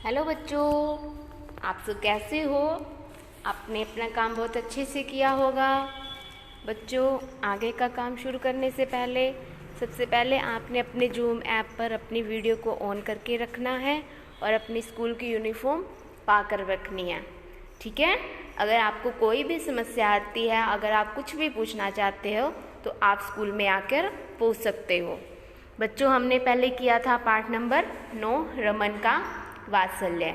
Hello बच्चों, आप सब कैसे हो। आपने अपना काम बहुत अच्छे से किया होगा। बच्चों, आगे का काम शुरू करने से पहले सबसे पहले आपने अपने जूम ऐप पर अपनी वीडियो को ऑन करके रखना है और अपनी स्कूल की यूनिफॉर्म पा कर रखनी है। ठीक है। अगर आपको कोई भी समस्या आती है, अगर आप कुछ भी पूछना चाहते हो तो आप स्कूल में आकर पूछ सकते हो। बच्चों, हमने पहले किया था पाठ नंबर 9 रमन का वात्सल्य।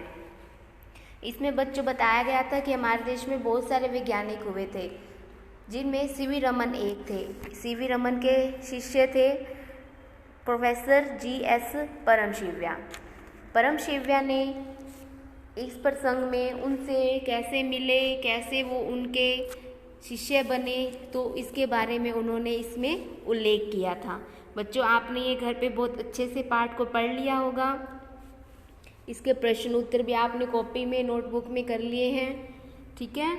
इसमें बच्चों बताया गया था कि हमारे देश में बहुत सारे वैज्ञानिक हुए थे, जिनमें सीवी रमन एक थे। सीवी रमन के शिष्य थे प्रोफेसर जीएस परमशिवया। परमशिवया ने इस प्रसंग में उनसे कैसे मिले, कैसे वो उनके शिष्य बने, तो इसके बारे में उन्होंने इसमें उल्लेख किया था। बच्चों, आपने ये घर पे बहुत अच्छे से पाठ को पढ़ लिया होगा। इसके प्रश्न उत्तर भी आपने कॉपी में, नोटबुक में कर लिए हैं। ठीक है।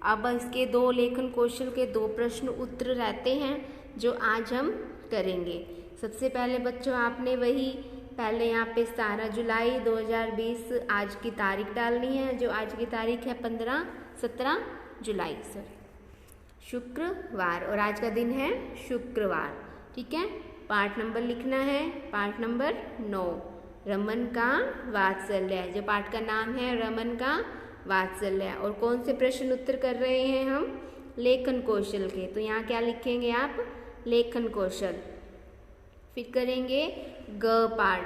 अब इसके 2 लेखन कौशल के 2 प्रश्न उत्तर रहते हैं जो आज हम करेंगे। सबसे पहले बच्चों, आपने वही पहले यहाँ पे 17 जुलाई 2020 आज की तारीख डालनी है। जो आज की तारीख है 17 जुलाई शुक्रवार, और आज का दिन है शुक्रवार। ठीक है। पाठ नंबर लिखना है, पाठ नंबर 9 रमन का वात्सल्य। जो पाठ का नाम है रमन का वात्सल्य। और कौन से प्रश्न उत्तर कर रहे हैं हम? लेखन कौशल के। तो यहाँ क्या लिखेंगे आप? लेखन कौशल। फिर करेंगे ग पाठ,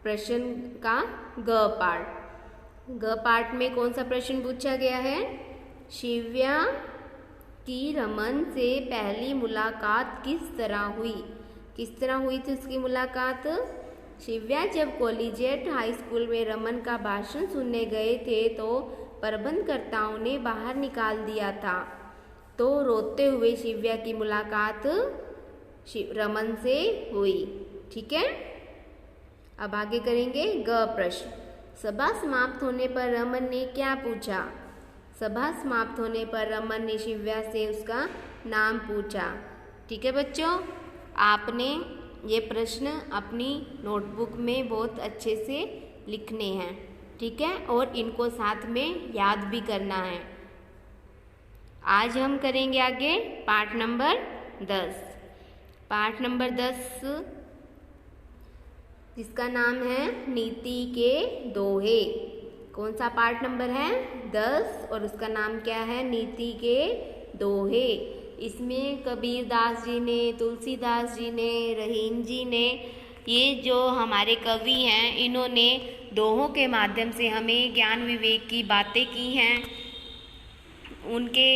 प्रश्न का ग पाठ। ग पाठ में कौन सा प्रश्न पूछा गया है? शिव्या की रमन से पहली मुलाकात किस तरह हुई? किस तरह हुई थी उसकी मुलाकात? शिव्या जब कॉलेजिएट हाई स्कूल में रमन का भाषण सुनने गए थे तो प्रबंधकर्ताओं ने बाहर निकाल दिया था। तो रोते हुए शिव्या की मुलाकात रमन से हुई। ठीक है। अब आगे करेंगे ग प्रश्न। सभा समाप्त होने पर रमन ने क्या पूछा? सभा समाप्त होने पर रमन ने शिव्या से उसका नाम पूछा। ठीक है बच्चों, आपने ये प्रश्न अपनी नोटबुक में बहुत अच्छे से लिखने हैं। ठीक है। और इनको साथ में याद भी करना है। आज हम करेंगे आगे पाठ नंबर 10। पाठ नंबर 10 जिसका नाम है नीति के दोहे। कौन सा पाठ नंबर है? 10, और उसका नाम क्या है? नीति के दोहे। इसमें कबीर दास जी ने, तुलसीदास जी ने, रहीम जी ने, ये जो हमारे कवि हैं, इन्होंने दोहों के माध्यम से हमें ज्ञान विवेक की बातें की हैं। उनके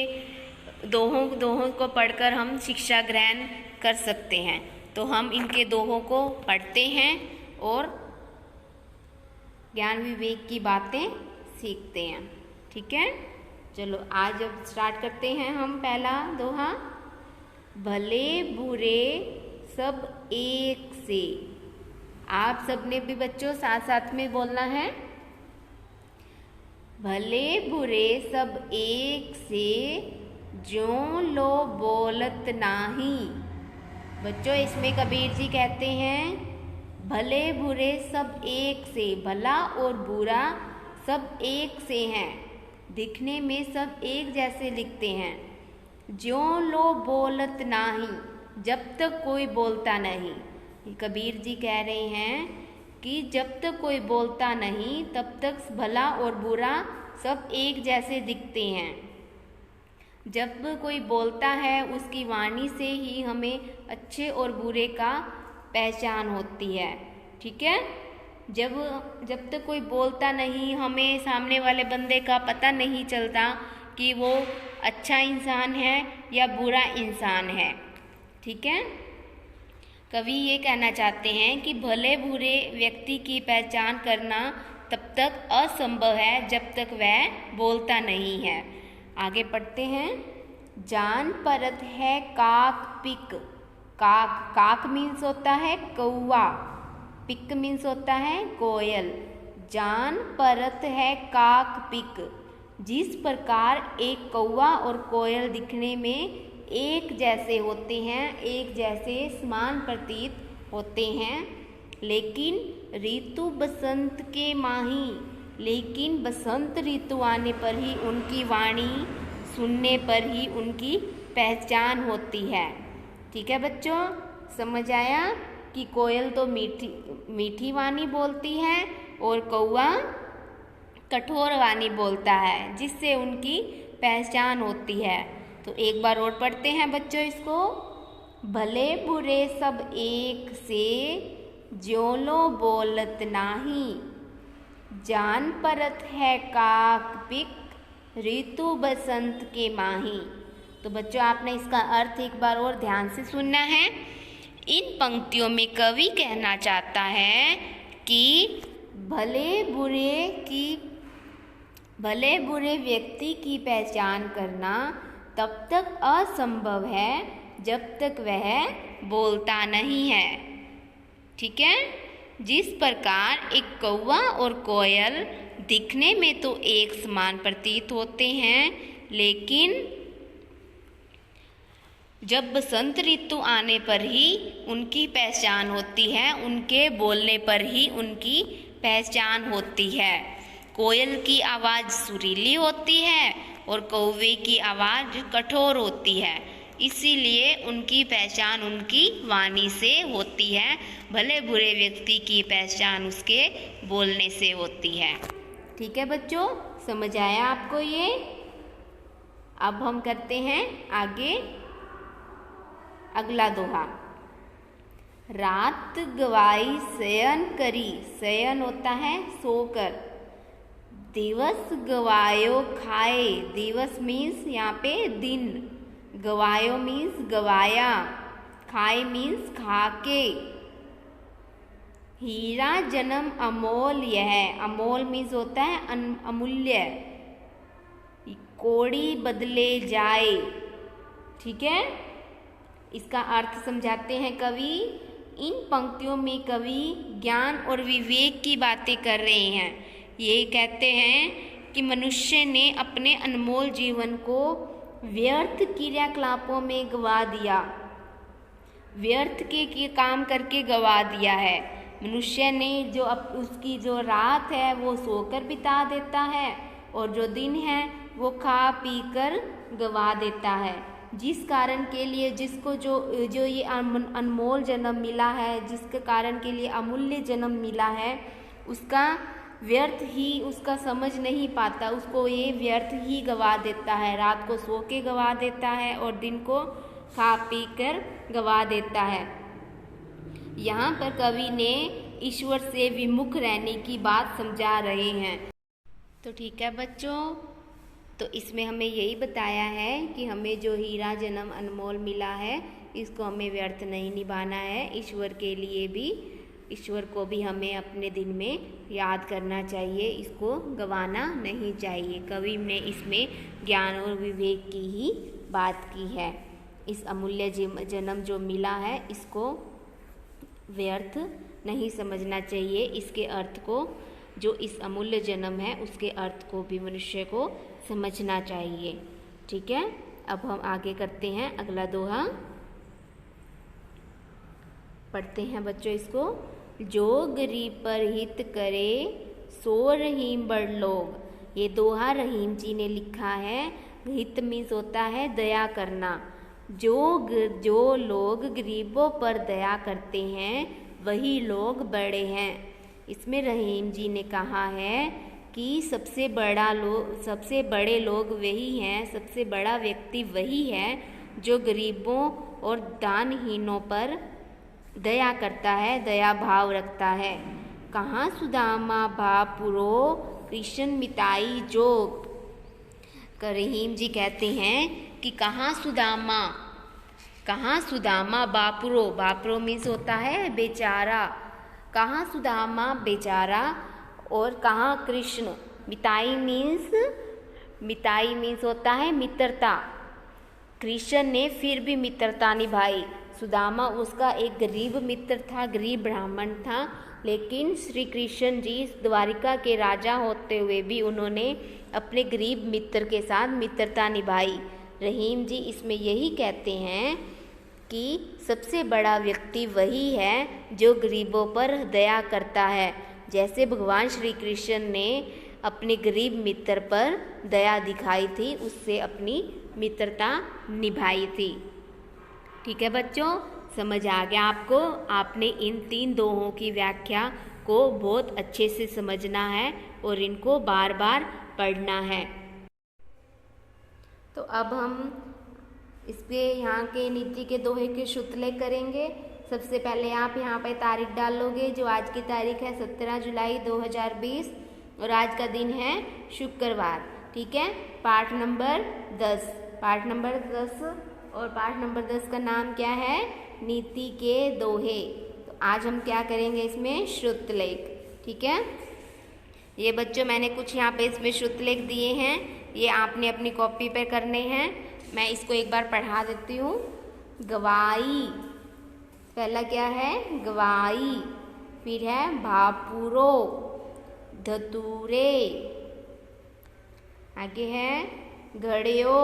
दोहों को पढ़कर हम शिक्षा ग्रहण कर सकते हैं। तो हम इनके दोहों को पढ़ते हैं और ज्ञान विवेक की बातें सीखते हैं। ठीक है। चलो आज अब स्टार्ट करते हैं हम पहला दोहा। भले बुरे सब एक से। आप सबने भी बच्चों साथ साथ में बोलना है। भले बुरे सब एक से, ज्यों लो बोलत नाही। बच्चों, इसमें कबीर जी कहते हैं भले बुरे सब एक से। भला और बुरा सब एक से हैं, दिखने में सब एक जैसे दिखते हैं। ज्यों लो बोलत नाही, जब तक कोई बोलता नहीं। कबीर जी कह रहे हैं कि जब तक कोई बोलता नहीं तब तक भला और बुरा सब एक जैसे दिखते हैं। जब कोई बोलता है उसकी वाणी से ही हमें अच्छे और बुरे का पहचान होती है। ठीक है। जब तक कोई बोलता नहीं, हमें सामने वाले बंदे का पता नहीं चलता कि वो अच्छा इंसान है या बुरा इंसान है। ठीक है। कवि ये कहना चाहते हैं कि भले बुरे व्यक्ति की पहचान करना तब तक असंभव है जब तक वह बोलता नहीं है। आगे पढ़ते हैं। जान परत है काक पिक। काक, काक मीन्स होता है कौवा, पिक मीन्स होता है कोयल। जान परत है काक पिक। जिस प्रकार एक कौवा और कोयल दिखने में एक जैसे होते हैं, एक जैसे समान प्रतीत होते हैं, लेकिन ऋतु बसंत के माही लेकिन बसंत ऋतु आने पर ही उनकी वाणी सुनने पर ही उनकी पहचान होती है। ठीक है बच्चों, समझ आया कि कोयल तो मीठी मीठी वाणी बोलती है और कौवा कठोर वाणी बोलता है, जिससे उनकी पहचान होती है। तो एक बार और पढ़ते हैं बच्चों इसको। भले बुरे सब एक से, ज्यों लो बोलत नाही, जान परत है काक पिक, ऋतु बसंत के माही। तो बच्चों आपने इसका अर्थ एक बार और ध्यान से सुनना है। इन पंक्तियों में कवि कहना चाहता है कि भले बुरे व्यक्ति की पहचान करना तब तक असंभव है जब तक वह बोलता नहीं है। ठीक है, जिस प्रकार एक कौवा और कोयल दिखने में तो एक समान प्रतीत होते हैं, लेकिन जब बसंत ऋतु आने पर ही उनकी पहचान होती है, उनके बोलने पर ही उनकी पहचान होती है। कोयल की आवाज़ सुरीली होती है और कौवे की आवाज़ कठोर होती है, इसीलिए उनकी पहचान उनकी वाणी से होती है। भले बुरे व्यक्ति की पहचान उसके बोलने से होती है। ठीक है बच्चों, समझ आया आपको ये? अब हम करते हैं आगे अगला दोहा। रात गवाई शयन करी, शयन होता है सोकर, दिवस गवायो खाए, दिवस मीन्स यहाँ पे दिन, गवायो मीन्स गवाया, खाए मीन्स खाके। हीरा जन्म अमूल्य है, अमोल मीन्स होता है अमूल्य, कोड़ी बदले जाए। ठीक है, इसका अर्थ समझाते हैं कवि। इन पंक्तियों में कवि ज्ञान और विवेक की बातें कर रहे हैं। ये कहते हैं कि मनुष्य ने अपने अनमोल जीवन को व्यर्थ क्रियाकलापों में गवा दिया, व्यर्थ के काम करके गवा दिया है। मनुष्य ने जो उसकी जो रात है वो सोकर बिता देता है और जो दिन है वो खा पी कर गवा देता है। जिस कारण के लिए जिसको जो ये अनमोल जन्म मिला है, जिसके कारण के लिए अमूल्य जन्म मिला है, उसका व्यर्थ ही उसका समझ नहीं पाता, उसको ये व्यर्थ ही गवा देता है। रात को सो के गवा देता है और दिन को खा पी कर गवा देता है। यहाँ पर कवि ने ईश्वर से विमुख रहने की बात समझा रहे हैं। तो ठीक है बच्चों, तो इसमें हमें यही बताया है कि हमें जो हीरा जन्म अनमोल मिला है, इसको हमें व्यर्थ नहीं निभाना है। ईश्वर के लिए भी, ईश्वर को भी हमें अपने दिन में याद करना चाहिए, इसको गंवाना नहीं चाहिए। कवि ने इसमें ज्ञान और विवेक की ही बात की है। इस अमूल्य जन्म जो मिला है, इसको व्यर्थ नहीं समझना चाहिए। इसके अर्थ को, जो इस अमूल्य जन्म है, उसके अर्थ को भी मनुष्य को समझना चाहिए। ठीक है, अब हम आगे करते हैं अगला दोहा। पढ़ते हैं बच्चों इसको। जो गरीब पर हित करे, सो रहीम बड़ लोग। ये दोहा रहीम जी ने लिखा है। हित मीन्स होता है दया करना। जो लोग गरीबों पर दया करते हैं, वही लोग बड़े हैं। इसमें रहीम जी ने कहा है कि सबसे बड़े लोग वही हैं, सबसे बड़ा व्यक्ति वही है जो गरीबों और दानहीनों पर दया करता है, दया भाव रखता है। कहाँ सुदामा भापुरो, कृष्ण मिताई जोग। रहीम जी कहते हैं कि कहाँ सुदामा बापुरो, बापुरो मीन्स होता है बेचारा, कहाँ सुदामा बेचारा और कहाँ कृष्ण। मिताई मीन्स होता है मित्रता। कृष्ण ने फिर भी मित्रता निभाई। सुदामा उसका एक गरीब मित्र था, गरीब ब्राह्मण था, लेकिन श्री कृष्ण जी द्वारिका के राजा होते हुए भी उन्होंने अपने गरीब मित्र के साथ मित्रता निभाई। रहीम जी इसमें यही कहते हैं कि सबसे बड़ा व्यक्ति वही है जो गरीबों पर दया करता है। जैसे भगवान श्री कृष्ण ने अपने गरीब मित्र पर दया दिखाई थी, उससे अपनी मित्रता निभाई थी। ठीक है बच्चों, समझ आ गया आपको? आपने इन 3 दोहों की व्याख्या को बहुत अच्छे से समझना है और इनको बार बार पढ़ना है। तो अब हम इसके यहाँ के नीति के दोहे के शुद्धलेख करेंगे। सबसे पहले आप यहाँ पे तारीख डालोगे, जो आज की तारीख है 17 जुलाई 2020 और आज का दिन है शुक्रवार। ठीक है, पाठ नंबर 10 और पाठ नंबर 10 का नाम क्या है? नीति के दोहे। तो आज हम क्या करेंगे इसमें? श्रुतलेख। ठीक है, ये बच्चों मैंने कुछ यहाँ पे इसमें श्रुतलेख दिए हैं, ये आपने अपनी कॉपी पे करने हैं। मैं इसको एक बार पढ़ा देती हूँ। गवाई, पहला क्या है? गवाई। फिर है भापुरो, धतूरे, आगे है घड़ियो,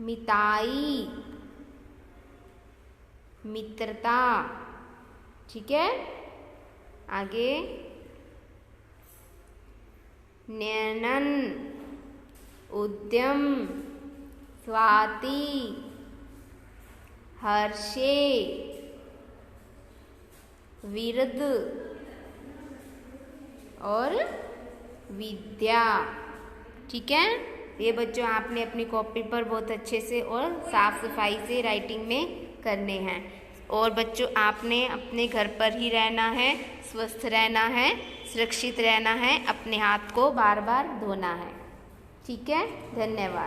मिताई, मित्रता। ठीक है, आगे नयनन, उद्यम, स्वाति, हर्षे, विरद और विद्या। ठीक है, ये बच्चों आपने अपनी कॉपी पर बहुत अच्छे से और साफ सफाई से राइटिंग में करने हैं। और बच्चों आपने अपने घर पर ही रहना है, स्वस्थ रहना है, सुरक्षित रहना है, अपने हाथ को बार बार धोना है। ठीक है, धन्यवाद।